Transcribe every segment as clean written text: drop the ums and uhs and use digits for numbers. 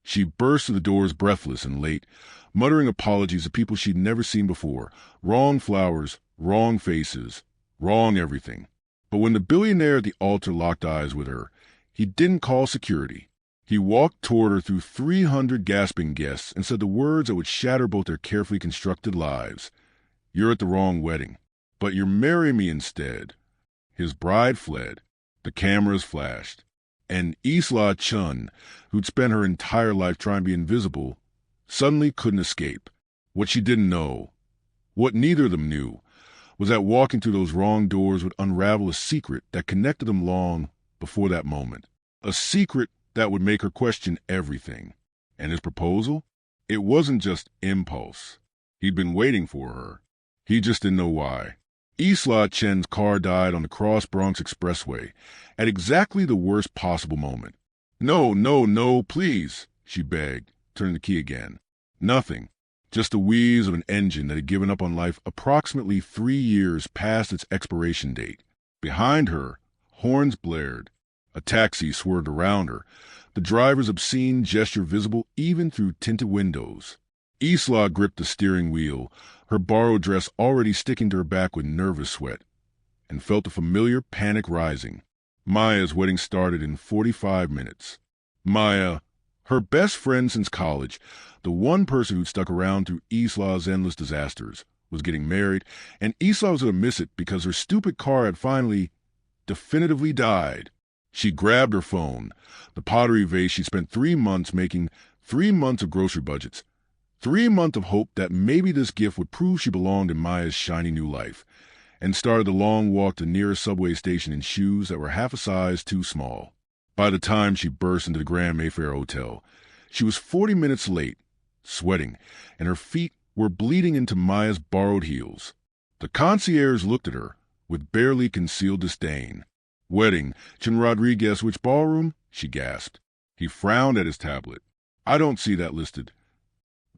She burst through the doors breathless and late, muttering apologies to people she'd never seen before. Wrong flowers, wrong faces, wrong everything. But when the billionaire at the altar locked eyes with her, he didn't call security. He walked toward her through 300 gasping guests and said the words that would shatter both their carefully constructed lives. "You're at the wrong wedding, but you're marrying me instead." His bride fled. The cameras flashed. And Isla Chun, who'd spent her entire life trying to be invisible, suddenly couldn't escape. What she didn't know, what neither of them knew, was that walking through those wrong doors would unravel a secret that connected them long before that moment. A secret that would make her question everything. And his proposal? It wasn't just impulse. He'd been waiting for her. He just didn't know why. Isla Chen's car died on the Cross Bronx Expressway at exactly the worst possible moment. "No, no, no, please," she begged, turning the key again. Nothing. Just the wheeze of an engine that had given up on life approximately 3 years past its expiration date. Behind her, horns blared. A taxi swerved around her, the driver's obscene gesture visible even through tinted windows. Isla gripped the steering wheel, her borrowed dress already sticking to her back with nervous sweat, and felt a familiar panic rising. Maya's wedding started in 45 minutes. Maya, her best friend since college, the one person who'd stuck around through Isla's endless disasters, was getting married, and Isla was going to miss it because her stupid car had finally, definitively died. She grabbed her phone, the pottery vase she spent 3 months making, 3 months of grocery budgets, 3 months of hope that maybe this gift would prove she belonged in Maya's shiny new life, and started the long walk to the nearest subway station in shoes that were half a size too small. By the time she burst into the Grand Mayfair Hotel, she was 40 minutes late, sweating, and her feet were bleeding into Maya's borrowed heels. The concierge looked at her with barely concealed disdain. "Wedding, Chin Rodriguez, which ballroom?" she gasped. He frowned at his tablet. "I don't see that listed."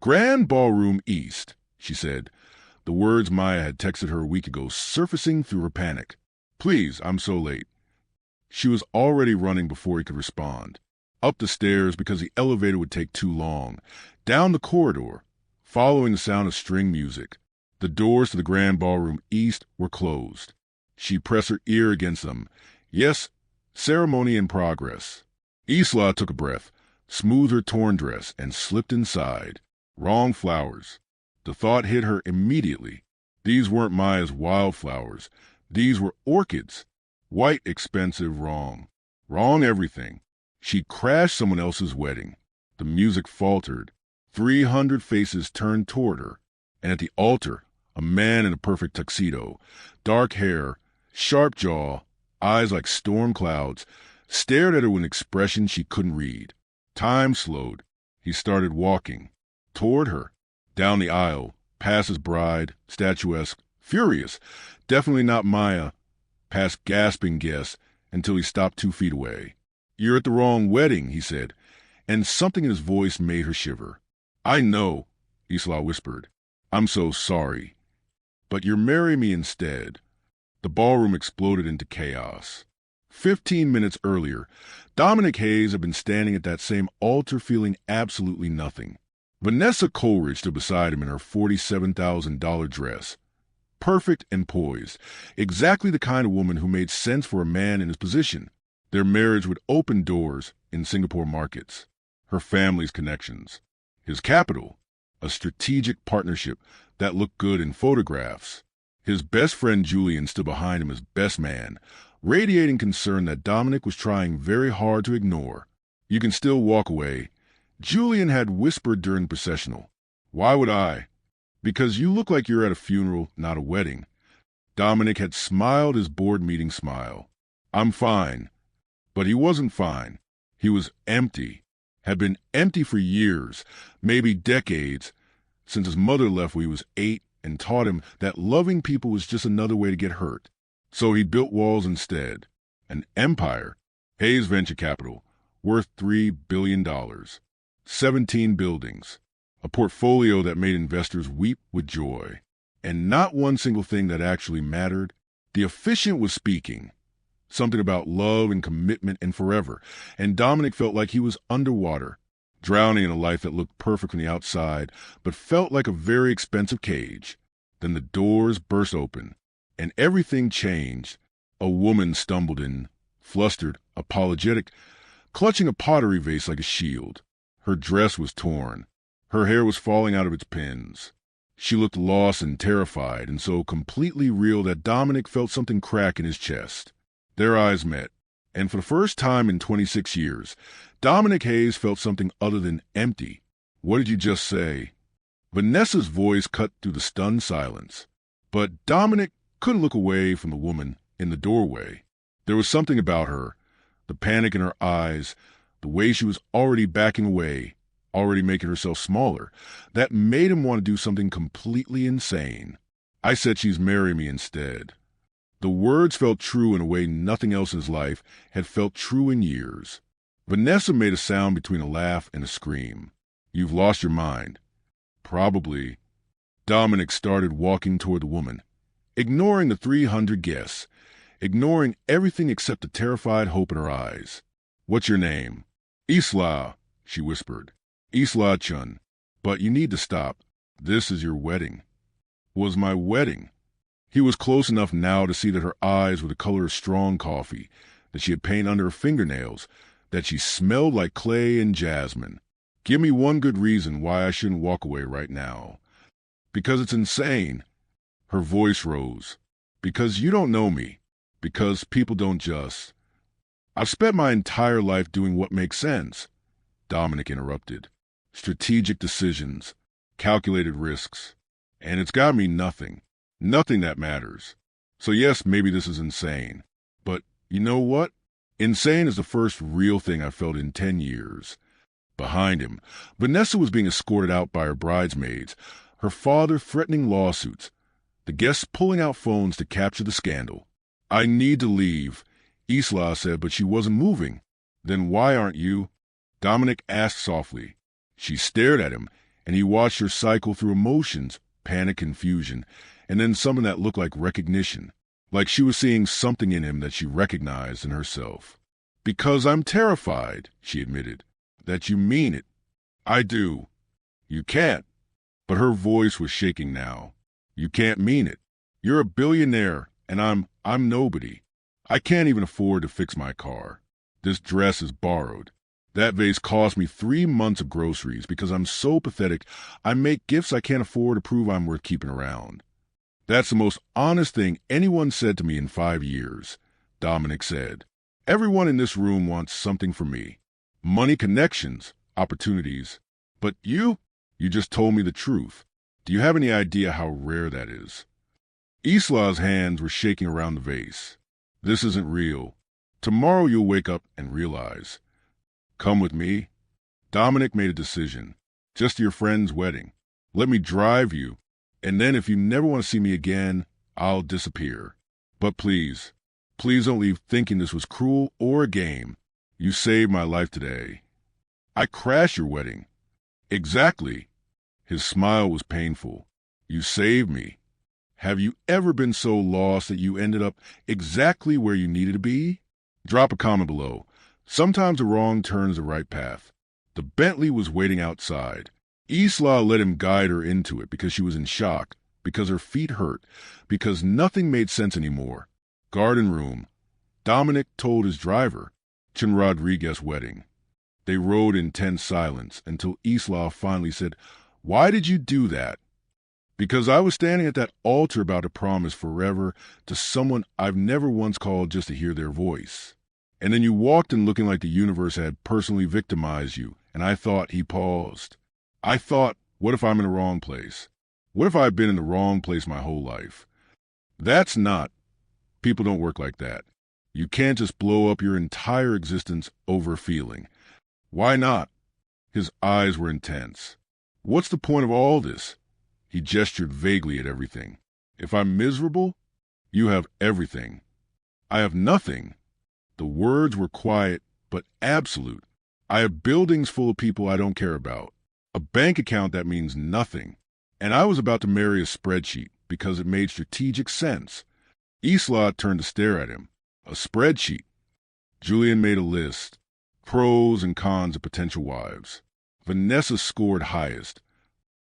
"Grand Ballroom East," she said, the words Maya had texted her a week ago surfacing through her panic. "Please, I'm so late." She was already running before he could respond. Up the stairs because the elevator would take too long. Down the corridor, following the sound of string music. The doors to the Grand Ballroom East were closed. She pressed her ear against them. Yes, ceremony in progress. Isla took a breath, smoothed her torn dress, and slipped inside. Wrong flowers. The thought hit her immediately. These weren't Maya's wildflowers. These were orchids. White, expensive, wrong. Wrong everything. She'd crashed someone else's wedding. The music faltered. 300 faces turned toward her. And at the altar, a man in a perfect tuxedo, dark hair, sharp jaw, eyes like storm clouds, stared at her with an expression she couldn't read. Time slowed. He started walking. Toward her. Down the aisle, past his bride, statuesque, furious, definitely not Maya, past gasping guests, until he stopped 2 feet away. "You're at the wrong wedding," he said, and something in his voice made her shiver. "I know," Isla whispered. "I'm so sorry. But you're marrying me instead." The ballroom exploded into chaos. 15 minutes earlier, Dominic Hayes had been standing at that same altar feeling absolutely nothing. Vanessa Coleridge stood beside him in her $47,000 dress. Perfect and poised, exactly the kind of woman who made sense for a man in his position. Their marriage would open doors in Singapore markets. Her family's connections. His capital, a strategic partnership that looked good in photographs. His best friend Julian stood behind him as best man, radiating concern that Dominic was trying very hard to ignore. "You can still walk away," Julian had whispered during the processional. "Why would I?" "Because you look like you're at a funeral, not a wedding." Dominic had smiled his board meeting smile. "I'm fine." But he wasn't fine. He was empty. Had been empty for years, maybe decades, since his mother left when he was 8 and taught him that loving people was just another way to get hurt. So he built walls instead. An empire, Hayes Venture Capital, worth $3 billion. 17 buildings. A portfolio that made investors weep with joy. And not one single thing that actually mattered. The officiant was speaking. Something about love and commitment and forever. And Dominic felt like he was underwater. drowning in a life that looked perfect from the outside but felt like a very expensive cage. Then the doors burst open, and everything changed. A woman stumbled in, flustered, apologetic, clutching a pottery vase like a shield. Her dress was torn. Her hair was falling out of its pins. She looked lost and terrified, and so completely real that Dominic felt something crack in his chest. Their eyes met, and for the first time in 26 years, Dominic Hayes felt something other than empty. "What did you just say?" Vanessa's voice cut through the stunned silence. But Dominic couldn't look away from the woman in the doorway. There was something about her, the panic in her eyes, the way she was already backing away, already making herself smaller, that made him want to do something completely insane. "I said she's marry me instead." The words felt true in a way nothing else in his life had felt true in years. Vanessa made a sound between a laugh and a scream. "You've lost your mind." "Probably." Dominic started walking toward the woman, ignoring the 300 guests, ignoring everything except the terrified hope in her eyes. "What's your name?" "Isla," she whispered. "Isla Chun. But you need to stop. This is your wedding." "Was my wedding?" He was close enough now to see that her eyes were the color of strong coffee, that she had paint under her fingernails, that she smelled like clay and jasmine. "Give me one good reason why I shouldn't walk away right now." "Because it's insane." Her voice rose. "Because you don't know me. Because people don't just. I've spent my entire life doing what makes sense." Dominic interrupted. "Strategic decisions, calculated risks. And it's got me nothing. Nothing that matters. So yes, maybe this is insane. But you know what? Insane is the first real thing I've felt in 10 years. Behind him, Vanessa was being escorted out by her bridesmaids, her father threatening lawsuits, the guests pulling out phones to capture the scandal. "I need to leave," Isla said, but she wasn't moving. "Then why aren't you?" Dominic asked softly. She stared at him, and he watched her cycle through emotions, panic, confusion, and then something that looked like recognition, like she was seeing something in him that she recognized in herself. "Because I'm terrified," she admitted. "That you mean it." "I do." "You can't." But her voice was shaking now. "You can't mean it. You're a billionaire, and I'm nobody. I can't even afford to fix my car. This dress is borrowed. That vase cost me 3 months of groceries because I'm so pathetic I make gifts I can't afford to prove I'm worth keeping around." "That's the most honest thing anyone said to me in 5 years," Dominic said. "Everyone in this room wants something from me. Money, connections, opportunities. But you just told me the truth. Do you have any idea how rare that is?" Isla's hands were shaking around the vase. "This isn't real. Tomorrow you'll wake up and realize." "Come with me." Dominic made a decision. "Just to your friend's wedding. Let me drive you. And then if you never want to see me again, I'll disappear. But please, please don't leave thinking this was cruel or a game. You saved my life today." "I crashed your wedding." "Exactly." His smile was painful. "You saved me. Have you ever been so lost that you ended up exactly where you needed to be?" Drop a comment below. Sometimes the wrong turn is the right path. The Bentley was waiting outside. Isla let him guide her into it because she was in shock, because her feet hurt, because nothing made sense anymore. Garden room. Dominic told his driver. Chin Rodriguez wedding. They rode in tense silence until Isla finally said, "Why did you do that?" "Because I was standing at that altar about to promise forever to someone I've never once called just to hear their voice. And then you walked in looking like the universe had personally victimized you, and I thought," he paused. "I thought, what if I'm in the wrong place? What if I've been in the wrong place my whole life?" That's not. People don't work like that. You can't just blow up your entire existence over a feeling. "Why not?" His eyes were intense. "What's the point of all this?" He gestured vaguely at everything. "If I'm miserable, you have everything. I have nothing." The words were quiet, but absolute. "I have buildings full of people I don't care about. A bank account that means nothing. And I was about to marry a spreadsheet because it made strategic sense." Isla turned to stare at him. "A spreadsheet." Julian made a list. Pros and cons of potential wives. Vanessa scored highest.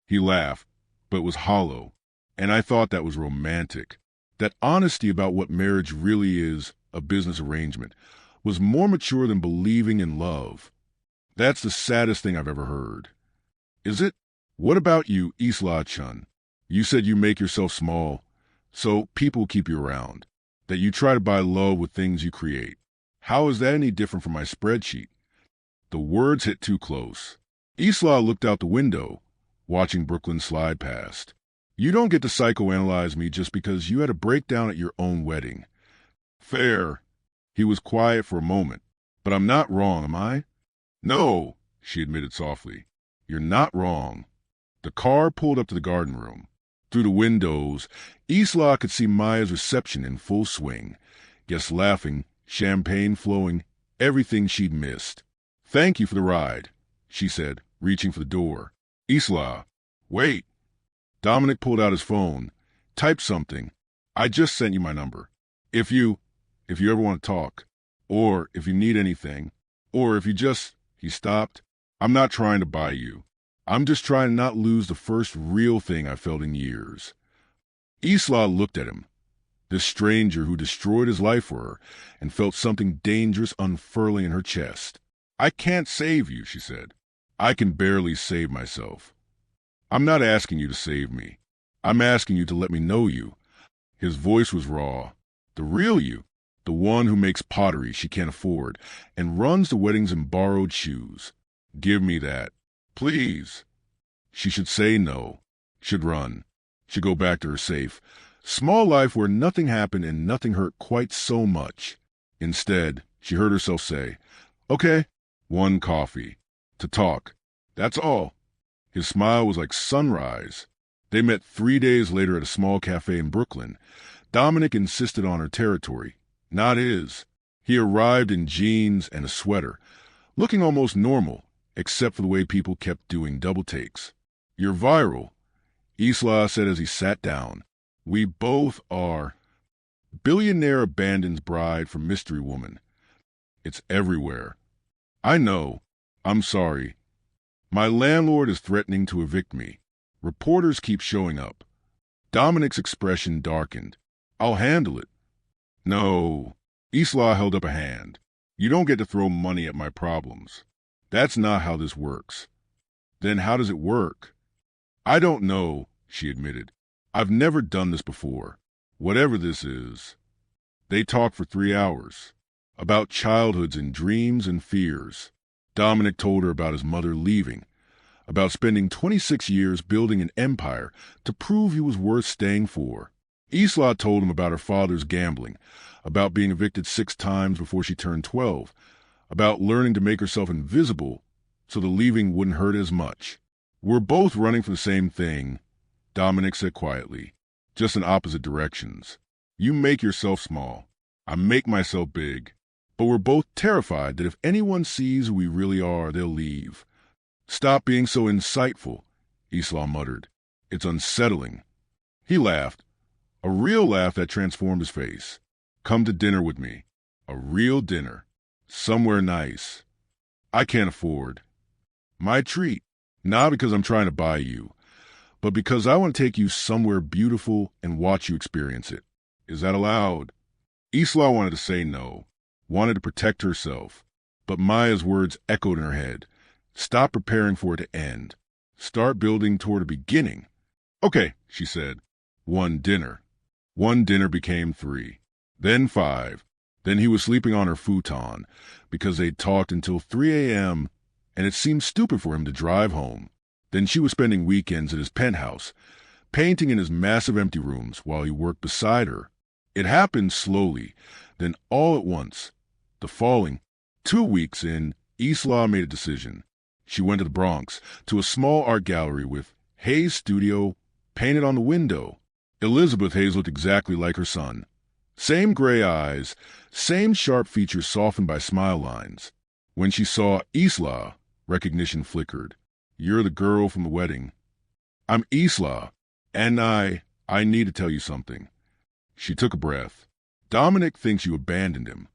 He laughed, but it was hollow, and I thought that was romantic. That honesty about what marriage really is, a business arrangement, was more mature than believing in love. That's the saddest thing I've ever heard. Is it? What about you, Isla-chun? You said you make yourself small, so people keep you around, that you try to buy love with things you create. How is that any different from my spreadsheet? The words hit too close. Isla looked out the window, watching Brooklyn slide past. You don't get to psychoanalyze me just because you had a breakdown at your own wedding. Fair. He was quiet for a moment. But I'm not wrong, am I? No, she admitted softly. You're not wrong. The car pulled up to the garden room. Through the windows, Isla could see Maya's reception in full swing. Guests laughing, champagne flowing, everything she'd missed. Thank you for the ride, she said, reaching for the door. Isla, wait. Dominic pulled out his phone, typed something. I just sent you my number. If you ever want to talk, or if you need anything, or if you just... He stopped. I'm not trying to buy you. I'm just trying to not lose the first real thing I felt in years. Isla looked at him, this stranger who destroyed his life for her, and felt something dangerous unfurling in her chest. I can't save you, she said. I can barely save myself. I'm not asking you to save me. I'm asking you to let me know you. His voice was raw. The real you. The one who makes pottery she can't afford and runs the weddings in borrowed shoes. Give me that. Please. She should say no. Should run. Should go back to her safe. Small life where nothing happened and nothing hurt quite so much. Instead, she heard herself say, okay, 1 coffee. To talk. That's all. His smile was like sunrise. They met 3 days later at a small cafe in Brooklyn. Dominic insisted on her territory, not his. He arrived in jeans and a sweater, looking almost normal, except for the way people kept doing double takes. You're viral, Isla said as he sat down. We both are. Billionaire abandons bride for mystery woman. It's everywhere. I know. I'm sorry. My landlord is threatening to evict me. Reporters keep showing up. Dominic's expression darkened. I'll handle it. No. Isla held up a hand. You don't get to throw money at my problems. That's not how this works. Then how does it work? I don't know, she admitted. I've never done this before. Whatever this is. They talked for 3 hours. About childhoods and dreams and fears. Dominic told her about his mother leaving, about spending 26 years building an empire to prove he was worth staying for. Isla told him about her father's gambling, about being evicted 6 times before she turned 12, about learning to make herself invisible so the leaving wouldn't hurt as much. We're both running for the same thing, Dominic said quietly, just in opposite directions. You make yourself small. I make myself big. But we're both terrified that if anyone sees who we really are, they'll leave. Stop being so insightful, Isla muttered. It's unsettling. He laughed, a real laugh that transformed his face. Come to dinner with me. A real dinner. Somewhere nice. I can't afford. My treat. Not because I'm trying to buy you, but because I want to take you somewhere beautiful and watch you experience it. Is that allowed? Isla wanted to say no. Wanted to protect herself, but Maya's words echoed in her head. Stop preparing for it to end. Start building toward a beginning. Okay, she said. 1 dinner. 1 dinner became 3. Then 5. Then he was sleeping on her futon because they'd talked until 3 a.m. and it seemed stupid for him to drive home. Then she was spending weekends at his penthouse, painting in his massive empty rooms while he worked beside her. It happened slowly, then all at once. The following 2 weeks in, Isla made a decision. She went to the Bronx, to a small art gallery with Hayes' studio painted on the window. Elizabeth Hayes looked exactly like her son. Same gray eyes, same sharp features softened by smile lines. When she saw Isla, recognition flickered. You're the girl from the wedding. I'm Isla, and I need to tell you something. She took a breath. Dominic thinks you abandoned him.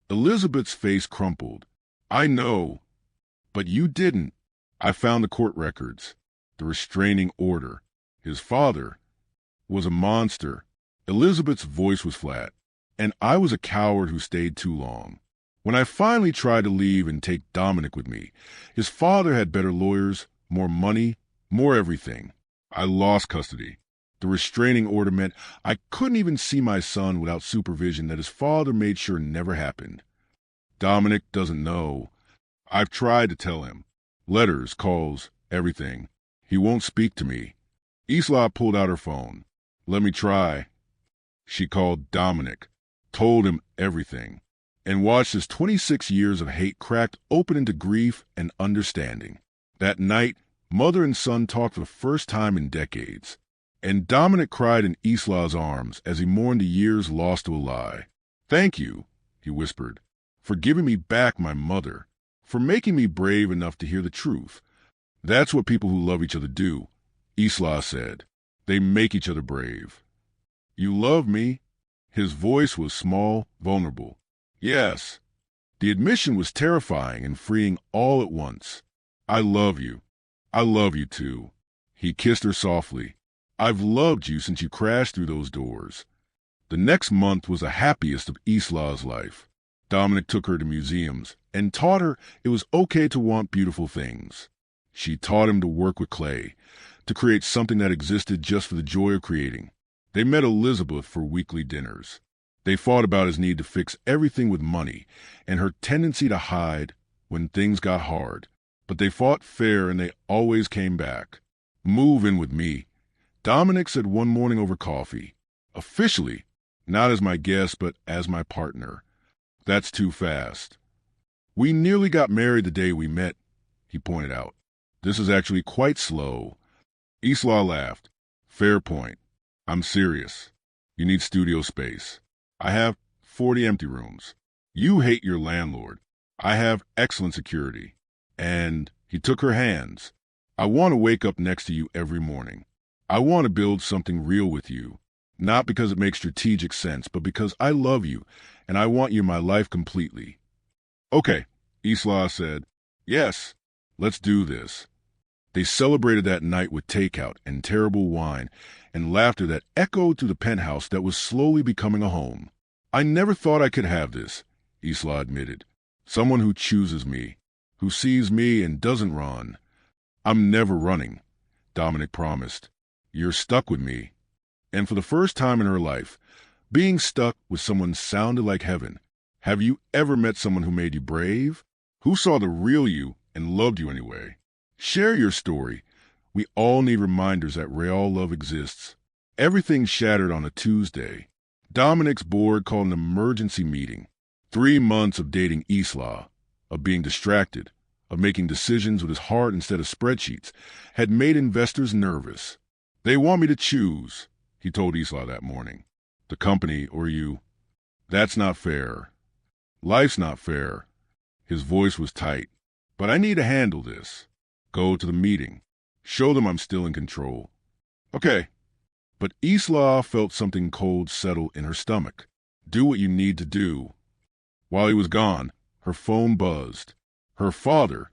Elizabeth's face crumpled. I know, but you didn't. I found the court records, the restraining order. His father was a monster. Elizabeth's voice was flat, and I was a coward who stayed too long. When I finally tried to leave and take Dominic with me, his father had better lawyers, more money, more everything. I lost custody. The restraining order meant I couldn't even see my son without supervision that his father made sure never happened. Dominic doesn't know. I've tried to tell him. Letters, calls, everything. He won't speak to me. Isla pulled out her phone. Let me try. She called Dominic, told him everything, and watched his 26 years of hate cracked open into grief and understanding. That night, mother and son talked for the first time in decades, and Dominic cried in Isla's arms as he mourned the years lost to a lie. Thank you, he whispered, for giving me back my mother, for making me brave enough to hear the truth. That's what people who love each other do, Isla said. They make each other brave. You love me? His voice was small, vulnerable. Yes. The admission was terrifying and freeing all at once. I love you. I love you too. He kissed her softly. I've loved you since you crashed through those doors. The next month was the happiest of Isla's life. Dominic took her to museums and taught her it was okay to want beautiful things. She taught him to work with clay, to create something that existed just for the joy of creating. They met Elizabeth for weekly dinners. They fought about his need to fix everything with money and her tendency to hide when things got hard. But they fought fair and they always came back. Move in with me, Dominic said one morning over coffee. Officially, not as my guest, but as my partner. That's too fast. We nearly got married the day we met, he pointed out. This is actually quite slow. Isla laughed. Fair point. I'm serious. You need studio space. I have 40 empty rooms. You hate your landlord. I have excellent security. And he took her hands. I want to wake up next to you every morning. I want to build something real with you. Not because it makes strategic sense, but because I love you, and I want you in my life completely. Okay, Isla said. Yes, let's do this. They celebrated that night with takeout and terrible wine and laughter that echoed through the penthouse that was slowly becoming a home. I never thought I could have this, Isla admitted. Someone who chooses me, who sees me and doesn't run. I'm never running, Dominic promised. You're stuck with me. And for the first time in her life, being stuck with someone sounded like heaven. Have you ever met someone who made you brave? Who saw the real you and loved you anyway? Share your story. We all need reminders that real love exists. Everything shattered on a Tuesday. Dominic's board called an emergency meeting. 3 months of dating Isla, of being distracted, of making decisions with his heart instead of spreadsheets, had made investors nervous. They want me to choose, he told Isla that morning. The company or you. That's not fair. Life's not fair. His voice was tight. But I need to handle this. Go to the meeting. Show them I'm still in control. Okay. But Isla felt something cold settle in her stomach. Do what you need to do. While he was gone, her phone buzzed. Her father,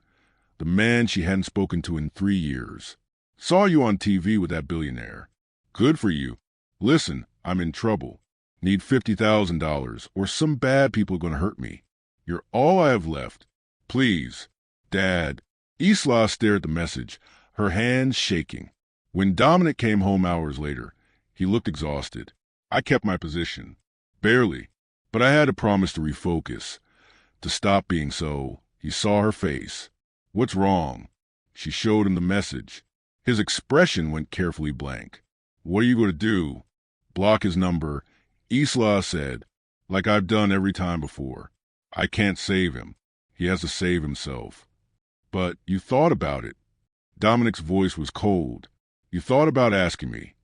the man she hadn't spoken to in 3 years. Saw you on TV with that billionaire. Good for you. Listen, I'm in trouble. Need $50,000 or some bad people are going to hurt me. You're all I have left. Please. Dad. Isla stared at the message, her hands shaking. When Dominic came home hours later, he looked exhausted. I kept my position. Barely. But I had to promise to refocus. To stop being so. He saw her face. What's wrong? She showed him the message. His expression went carefully blank. What are you going to do? Block his number. Isla said, like I've done every time before. I can't save him. He has to save himself. But you thought about it. Dominic's voice was cold. You thought about asking me.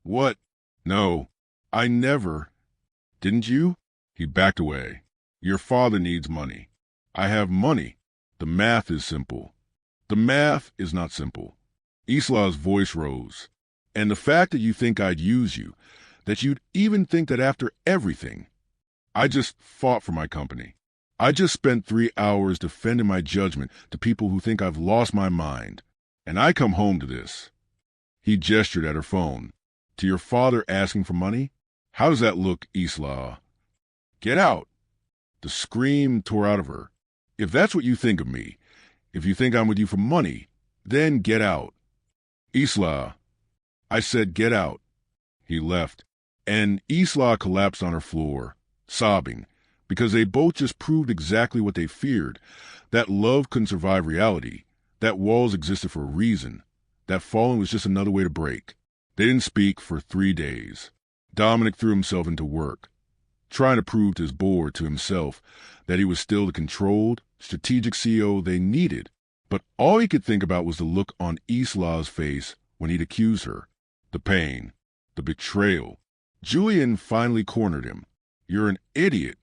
What? No, I never. Didn't you? He backed away. Your father needs money. I have money. The math is simple. The math is not simple. Isla's voice rose. And the fact that you think I'd use you, that you'd even think that after everything, I just fought for my company. I just spent 3 hours defending my judgment to people who think I've lost my mind. And I come home to this." He gestured at her phone. "To your father asking for money? How does that look, Isla?" "Get out." The scream tore out of her. "If that's what you think of me, if you think I'm with you for money, then get out." "Isla." I said, "Get out." He left, and Isla collapsed on her floor, sobbing, because they both just proved exactly what they feared, that love couldn't survive reality, that walls existed for a reason, that falling was just another way to break. They didn't speak for 3 days. Dominic threw himself into work, trying to prove to his board, to himself, that he was still the controlled, strategic CEO they needed. But all he could think about was the look on Isla's face when he'd accuse her. The pain, the betrayal. Julian finally cornered him. "You're an idiot."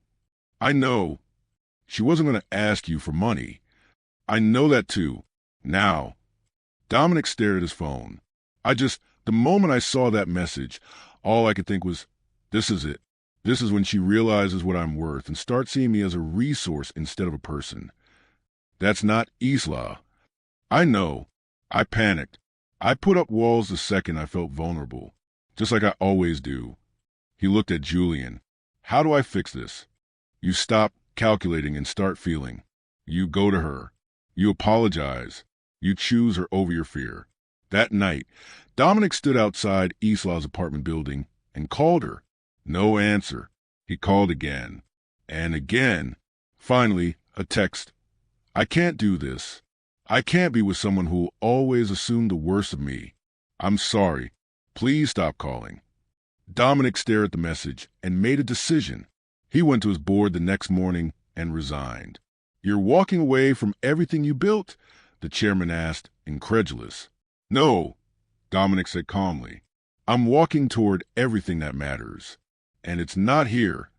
"I know. She wasn't going to ask you for money." "I know that too. Now." Dominic stared at his phone. The moment I saw that message, all I could think was, this is it. This is when she realizes what I'm worth and starts seeing me as a resource instead of a person. That's not Isla. I know. I panicked. I put up walls the second I felt vulnerable, just like I always do. He looked at Julian. "How do I fix this?" "You stop calculating and start feeling. You go to her. You apologize. You choose her over your fear." That night, Dominic stood outside Isla's apartment building and called her. No answer. He called again and again. Finally, a text. "I can't do this. I can't be with someone who will always assume the worst of me. I'm sorry. Please stop calling." Dominic stared at the message and made a decision. He went to his board the next morning and resigned. "You're walking away from everything you built?" the chairman asked, incredulous. "No," Dominic said calmly. "I'm walking toward everything that matters. And it's not here."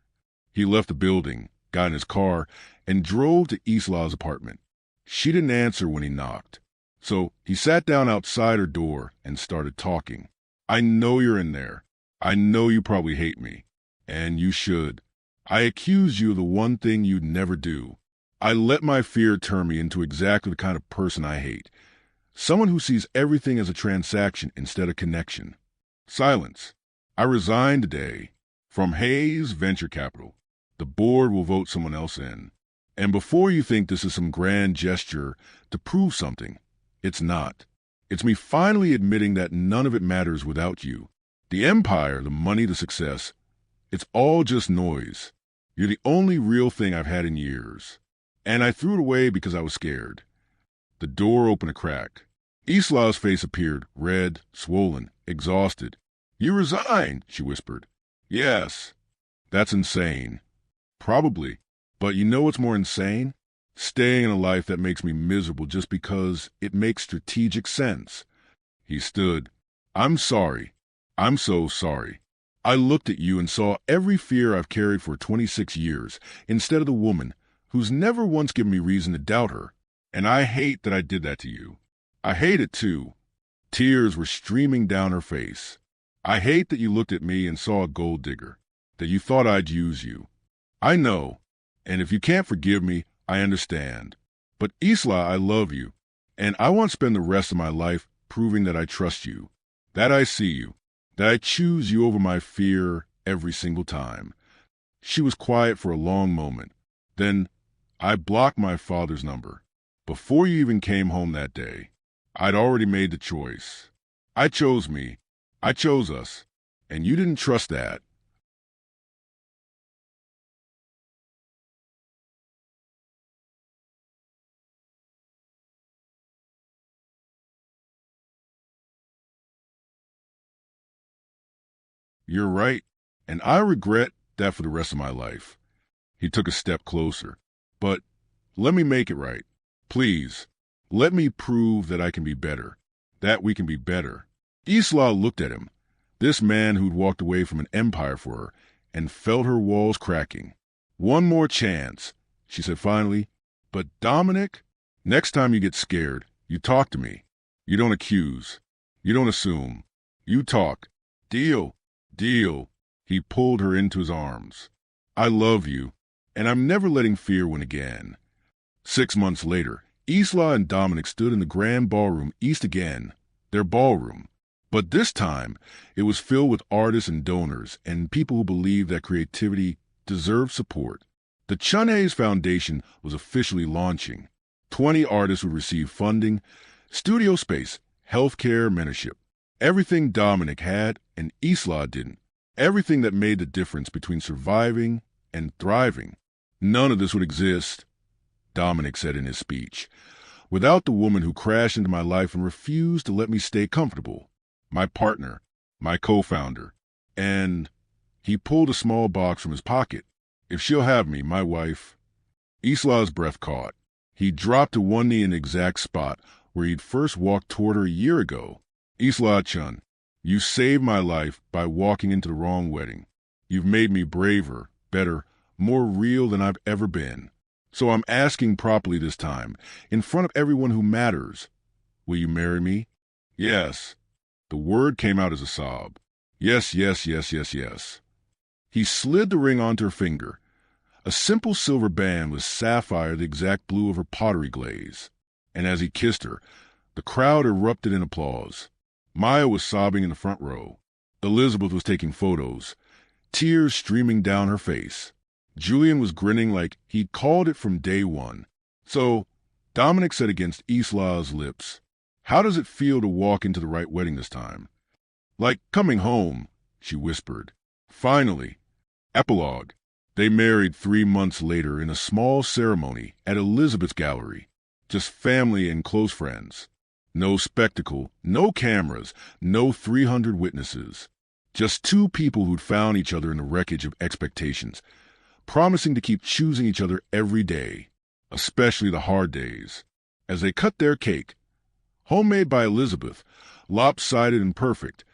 He left the building, got in his car, and drove to Isla's apartment. She didn't answer when he knocked. So he sat down outside her door and started talking. "I know you're in there. I know you probably hate me. And you should. I accused you of the one thing you'd never do. I let my fear turn me into exactly the kind of person I hate. Someone who sees everything as a transaction instead of connection." Silence. "I resigned today from Hayes Venture Capital. The board will vote someone else in. And before you think this is some grand gesture to prove something, it's not. It's me finally admitting that none of it matters without you. The empire, the money, the success, it's all just noise. You're the only real thing I've had in years. And I threw it away because I was scared." The door opened a crack. Isla's face appeared, red, swollen, exhausted. "You resigned," she whispered. "Yes." "That's insane." "Probably. But you know what's more insane? Staying in a life that makes me miserable just because it makes strategic sense." He stood. "I'm sorry. I'm so sorry. I looked at you and saw every fear I've carried for 26 years instead of the woman who's never once given me reason to doubt her. And I hate that I did that to you. I hate it too." Tears were streaming down her face. "I hate that you looked at me and saw a gold digger, that you thought I'd use you. I know. And if you can't forgive me, I understand. But Isla, I love you. And I want to spend the rest of my life proving that I trust you, that I see you, that I choose you over my fear every single time." She was quiet for a long moment. Then, "I blocked my father's number. Before you even came home that day, I'd already made the choice. I chose me. I chose us. And you didn't trust that." "You're right. And I regret that for the rest of my life." He took a step closer. "But let me make it right. Please, let me prove that I can be better, that we can be better." Isla looked at him, this man who'd walked away from an empire for her, and felt her walls cracking. "One more chance," she said finally. "But Dominic, next time you get scared, you talk to me. You don't accuse. You don't assume. You talk. Deal. Deal." He pulled her into his arms. "I love you. and I'm never letting fear win again. 6 months later, Isla and Dominic stood in the Grand Ballroom East again, their ballroom. But this time, it was filled with artists and donors and people who believed that creativity deserved support. The Chunhae's Foundation was officially launching. 20 artists would receive funding, studio space, healthcare, mentorship. Everything Dominic had and Isla didn't. Everything that made the difference between surviving and thriving. None of this would exist, Dominic said in his speech, without the woman who crashed into my life and refused to let me stay comfortable. My partner, my co-founder, and he pulled a small box from his pocket. If she'll have me, my wife. Isla's breath caught. He dropped to one knee in the exact spot where he'd first walked toward her a year ago. Isla Chun, you saved my life by walking into the wrong wedding. You've made me braver, better, more real than I've ever been. So I'm asking properly this time, in front of everyone who matters. Will you marry me? Yes. The word came out as a sob. Yes, yes, yes, yes, yes. He slid the ring onto her finger, a simple silver band with sapphire the exact blue of her pottery glaze. And as he kissed her, the crowd erupted in applause. Maya was sobbing in the front row. Elizabeth was taking photos, tears streaming down her face. Julian was grinning like he'd called it from day one. So, Dominic said against Isla's lips, how does it feel to walk into the right wedding this time? Like coming home, she whispered. Finally. Epilogue. They married 3 months later in a small ceremony at Elizabeth's gallery. Just family and close friends. No spectacle, no cameras, no 300 witnesses. Just two people who'd found each other in the wreckage of expectations, promising to keep choosing each other every day, especially the hard days. As they cut their cake, homemade by Elizabeth, lopsided and perfect,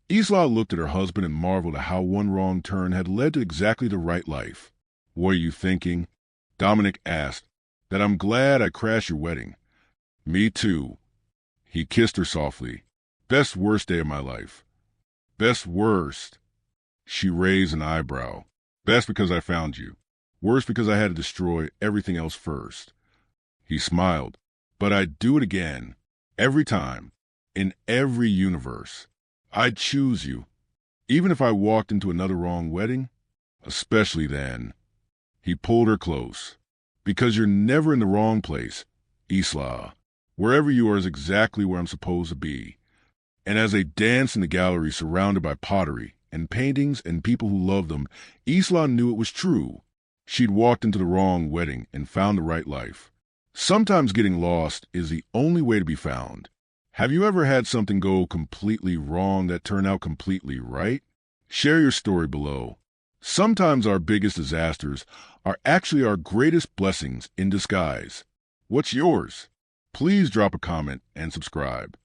Isla looked at her husband and marveled at how one wrong turn had led to exactly the right life. What are you thinking? Dominic asked. That I'm glad I crashed your wedding. Me too. He kissed her softly. Best worst day of my life. Best worst. She raised an eyebrow. Best because I found you. Worst because I had to destroy everything else first. He smiled. But I'd do it again. Every time. In every universe. I'd choose you. Even if I walked into another wrong wedding. Especially then. He pulled her close. Because you're never in the wrong place, Isla. Wherever you are is exactly where I'm supposed to be. And as they danced in the gallery surrounded by pottery and paintings and people who loved them, Isla knew it was true. She'd walked into the wrong wedding and found the right life. Sometimes getting lost is the only way to be found. Have you ever had something go completely wrong that turned out completely right? Share your story below. Sometimes our biggest disasters are actually our greatest blessings in disguise. What's yours? Please drop a comment and subscribe.